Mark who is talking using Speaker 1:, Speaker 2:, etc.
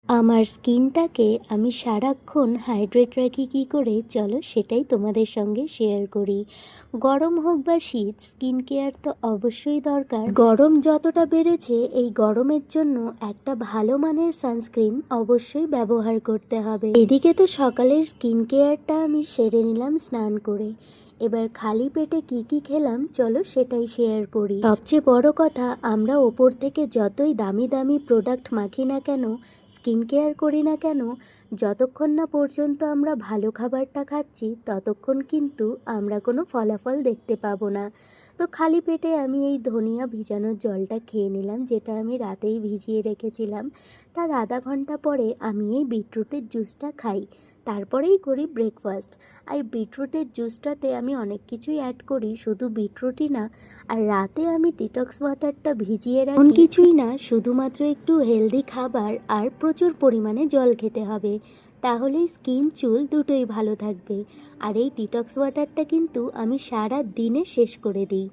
Speaker 1: আমার স্কিনটাকে আমি সারাক্ষণ হাইড্রেট রাখি কী করে, চলো সেটাই তোমাদের সঙ্গে শেয়ার করি। গরম হোক বা শীত, স্কিন কেয়ার তো অবশ্যই দরকার। গরম যতটা বেড়েছে, এই গরমের জন্য একটা ভালো মানের সানস্ক্রিন অবশ্যই ব্যবহার করতে হবে। এদিকে তো সকালের স্কিন কেয়ারটা আমি সেরে নিলাম স্নান করে। এবার খালি পেটে কি কি খেলাম চলো সেটাই শেয়ার করি। সবচেয়ে বড় কথা, আমরা ওপর থেকে যতই দামি দামি প্রোডাক্ট মাখি না কেন, স্কিন কেয়ার করি না কেন, যতক্ষণ না পর্যন্ত আমরা ভালো খাবারটা খাচ্ছি ততক্ষণ কিন্তু আমরা কোনো ফলাফল দেখতে পাবো না। তো খালি পেটে আমি এই ধনিয়া ভিজানোর জলটা খেয়ে নিলাম, যেটা আমি রাতেই ভিজিয়ে রেখেছিলাম। তার আধা ঘন্টা পরে আমি এই বিটরুটের জুসটা খাই, তারপরেই করি ব্রেকফাস্ট। আর বিটরুটের জুসটাতে আমি অনেক কিছুই অ্যাড করি, শুধু বিটরুটই না। আর রাতে আমি ডিটক্স ওয়াটারটা ভিজিয়ে রাখি। কিছুই না, শুধুমাত্র একটু হেলদি খাবার আর প্রচুর পরিমাণে জল খেতে হবে, তাহলেই স্কিন চুল দুটোই ভালো থাকবে। আর এই ডিটক্স ওয়াটারটা কিন্তু আমি সারা দিনে শেষ করে দিই।